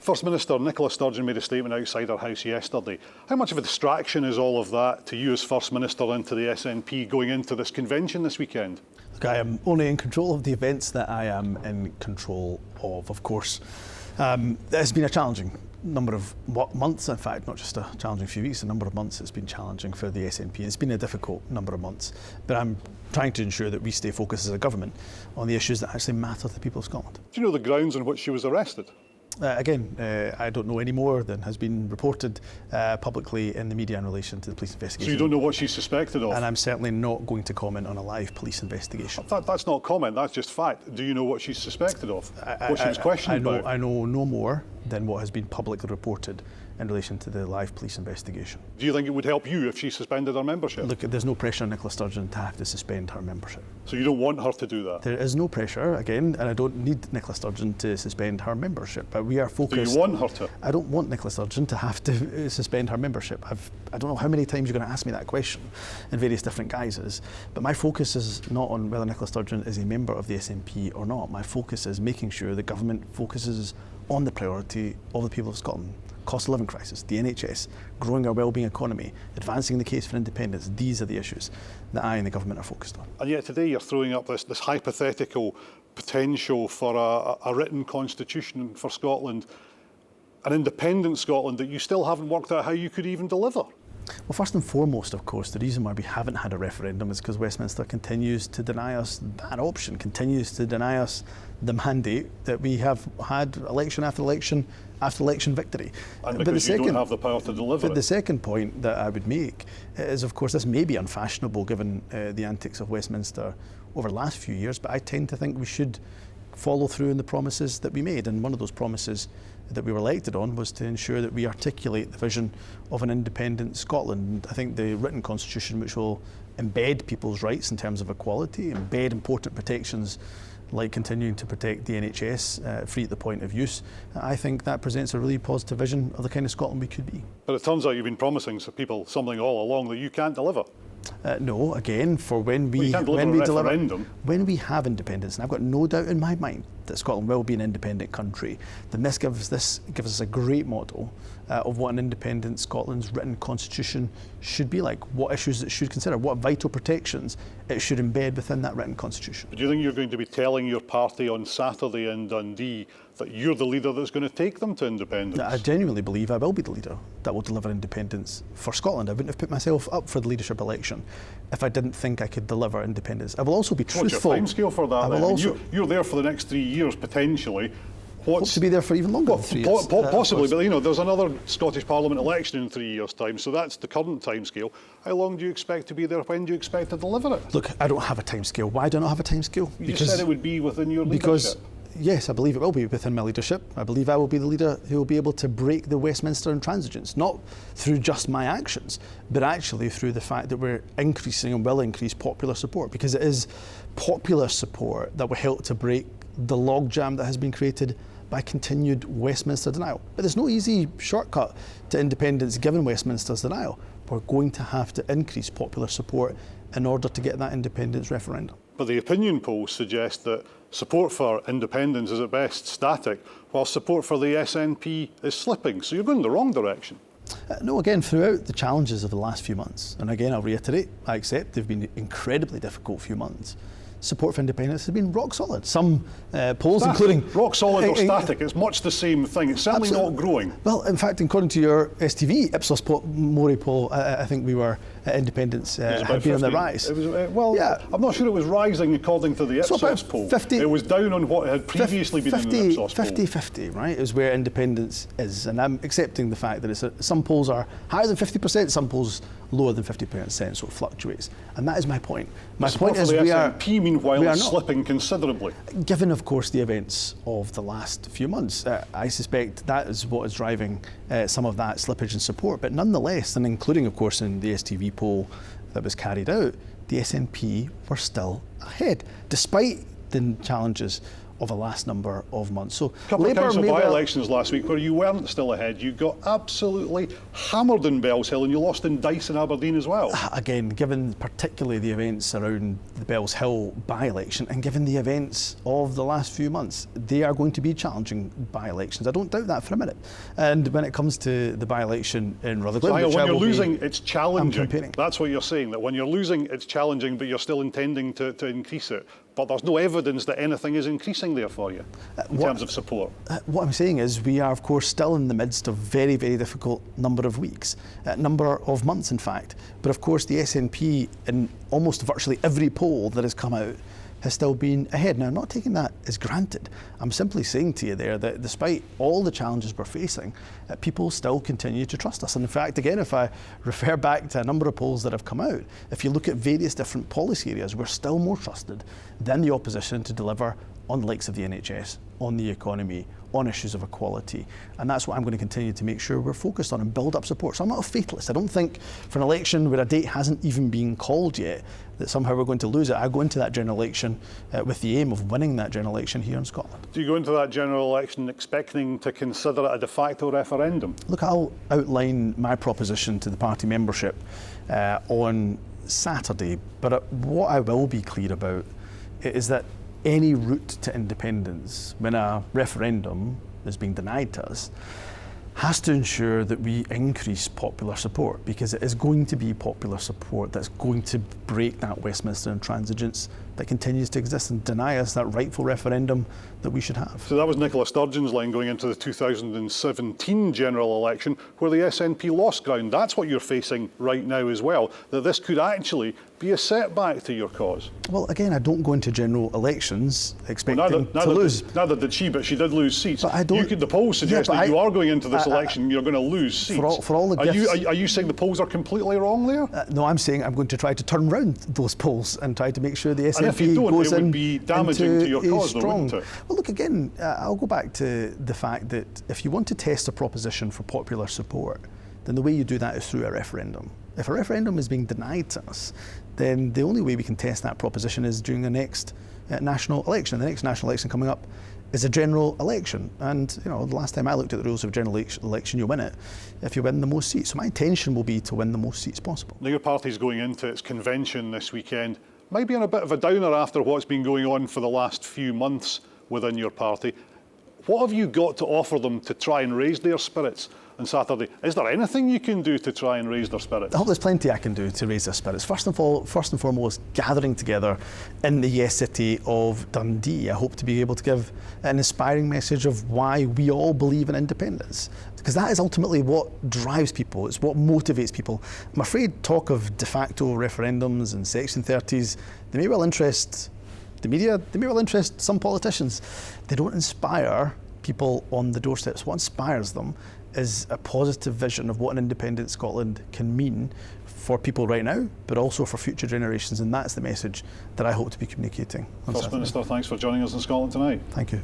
First Minister Nicola Sturgeon made a statement outside her house yesterday. How much of a distraction is all of that to you as First Minister and to the SNP going into this convention this weekend? Look, I am only in control of the events that I am in control of course. It's been a challenging number of months, in fact, not just a challenging few weeks, a number of months it's been challenging for the SNP. It's been a difficult number of months, but I'm trying to ensure that we stay focused as a government on the issues that actually matter to the people of Scotland. Do you know the grounds on which she was arrested? I don't know any more than has been reported publicly in the media in relation to the police investigation. So you don't know what she's suspected of? And I'm certainly not going to comment on a live police investigation. That's not comment, that's just fact. Do you know what she's suspected of? What she was questioned about? I know no more than what has been publicly reported in relation to the live police investigation. Do you think it would help you if she suspended her membership? Look, there's no pressure on Nicola Sturgeon to have to suspend her membership. So you don't want her to do that? There is no pressure, again, and I don't need Nicola Sturgeon to suspend her membership, but we are focused... Do you want her to? I don't want Nicola Sturgeon to have to suspend her membership. I don't know how many times you're going to ask me that question in various different guises, but my focus is not on whether Nicola Sturgeon is a member of the SNP or not. My focus is making sure the government focuses on the priority of the people of Scotland. Cost of living crisis, the NHS, growing our wellbeing economy, advancing the case for independence. These are the issues that I and the government are focused on. And yet today you're throwing up this hypothetical potential for a written constitution for Scotland, an independent Scotland that you still haven't worked out how you could even deliver. Well, first and foremost, of course, the reason why we haven't had a referendum is because Westminster continues to deny us that option, continues to deny us the mandate that we have had election after election after election victory. And because you don't have the power to deliver But the second point that I would make is, of course, this may be unfashionable given the antics of Westminster over the last few years, but I tend to think we should follow through on the promises that we made. And one of those promises that we were elected on was to ensure that we articulate the vision of an independent Scotland. I think the written constitution, which will embed people's rights in terms of equality, embed important protections like continuing to protect the NHS free at the point of use, I think that presents a really positive vision of the kind of Scotland we could be. But it turns out you've been promising people something all along that you can't deliver. No, again, for when we have independence, and I've got no doubt in my mind that Scotland will be an independent country, then this gives us a great model of what an independent Scotland's written constitution should be like, what issues it should consider, what vital protections it should embed within that written constitution. Do you think you're going to be telling your party on Saturday in Dundee that you're the leader that's going to take them to independence? I genuinely believe I will be the leader that will deliver independence for Scotland. I wouldn't have put myself up for the leadership election if I didn't think I could deliver independence. I will also be truthful. What's your timescale for that? You're there for the next 3 years potentially. Hope to be there for even longer than 3 years. Possibly, but you know, there's another Scottish Parliament election in 3 years' time, so that's the current timescale. How long do you expect to be there? When do you expect to deliver it? Look, I don't have a timescale. Why do I not have a timescale? You just said it would be within your leadership. Yes, I believe it will be within my leadership. I believe I will be the leader who will be able to break the Westminster intransigence, not through just my actions, but actually through the fact that we're increasing and will increase popular support, because it is popular support that will help to break the logjam that has been created by continued Westminster denial. But there's no easy shortcut to independence given Westminster's denial. We're going to have to increase popular support in order to get that independence referendum. But the opinion polls suggest that support for independence is at best static, while support for the SNP is slipping. So you're going in the wrong direction. No, again, throughout the challenges of the last few months, and again, I'll reiterate, I accept they've been incredibly difficult few months, support for independence has been rock solid. Some polls, including... Rock solid or static, it's much the same thing. It's certainly not growing. Well, in fact, according to your STV Ipsos Mori poll, I think we were independence had been on the rise. It was, yeah. I'm not sure it was rising according to the Ipsos poll. It was down on what had previously been in the Ipsos poll. 50-50, right, is where independence is. And I'm accepting the fact that some polls are higher than 50%, some polls lower than 50%, so it fluctuates. And that is my point. My point is we are... meanwhile, is slipping considerably. Given, of course, the events of the last few months, I suspect that is what is driving some of that slippage in support. But nonetheless, and including, of course, in the STV poll that was carried out, the SNP were still ahead, despite the challenges of a last number of months. So A couple of council by-elections last week where you weren't still ahead. You got absolutely hammered in Bellshill and you lost in Dice and Aberdeen as well. Again, given particularly the events around the Bellshill by-election and given the events of the last few months, they are going to be challenging by-elections. I don't doubt that for a minute. And when it comes to the by-election in Rutherglen, so when you're losing, it's challenging. Campaigning. That's what you're saying, that when you're losing, it's challenging, but you're still intending to increase it. But there's no evidence that anything is increasing there for you in terms of support. What I'm saying is we are, of course, still in the midst of very, very difficult number of weeks, number of months, in fact. But of course, the SNP in almost virtually every poll that has come out has still been ahead. Now, I'm not taking that as granted. I'm simply saying to you there that despite all the challenges we're facing, people still continue to trust us. And in fact, again, if I refer back to a number of polls that have come out, if you look at various different policy areas, we're still more trusted than the opposition to deliver on the likes of the NHS, on the economy, on issues of equality. And that's what I'm going to continue to make sure we're focused on and build up support. So I'm not a fatalist. I don't think for an election where a date hasn't even been called yet that somehow we're going to lose it. I go into that general election with the aim of winning that general election here in Scotland. Do you go into that general election expecting to consider it a de facto referendum? Look, I'll outline my proposition to the party membership on Saturday, but what I will be clear about is that any route to independence, when a referendum is being denied to us, has to ensure that we increase popular support, because it is going to be popular support that's going to break that Westminster intransigence that continues to exist and deny us that rightful referendum that we should have. So that was Nicola Sturgeon's line going into the 2017 general election, where the SNP lost ground. That's what you're facing right now as well, that this could actually be a setback to your cause. Well, again, I don't go into general elections expecting to lose. Neither did she, but she did lose seats. But I don't, the polls suggest that you are going into this election, you're going to lose seats. For all the gifts, are you saying the polls are completely wrong there? No, I'm saying I'm going to try to turn round those polls and try to make sure the SNP and if you don't, goes it would be damaging to your cause, though, wouldn't it? Well, look, again, I'll go back to the fact that if you want to test a proposition for popular support, then the way you do that is through a referendum. If a referendum is being denied to us, then the only way we can test that proposition is during the next national election. The next national election coming up is a general election. And, you know, the last time I looked at the rules of a general election, you win it if you win the most seats. So my intention will be to win the most seats possible. Now, your party's going into its convention this weekend. Might be on a bit of a downer after what's been going on for the last few months within your party. What have you got to offer them to try and raise their spirits on Saturday? Is there anything you can do to try and raise their spirits? I hope there's plenty I can do to raise their spirits. First and foremost, gathering together in the Yes City of Dundee. I hope to be able to give an inspiring message of why we all believe in independence, because that is ultimately what drives people. It's what motivates people. I'm afraid talk of de facto referendums and Section 30s, they may well interest the media, they may well interest some politicians. They don't inspire people on the doorsteps. What inspires them is a positive vision of what an independent Scotland can mean for people right now, but also for future generations. And that's the message that I hope to be communicating on First Saturday. Minister, thanks for joining us in Scotland tonight. Thank you.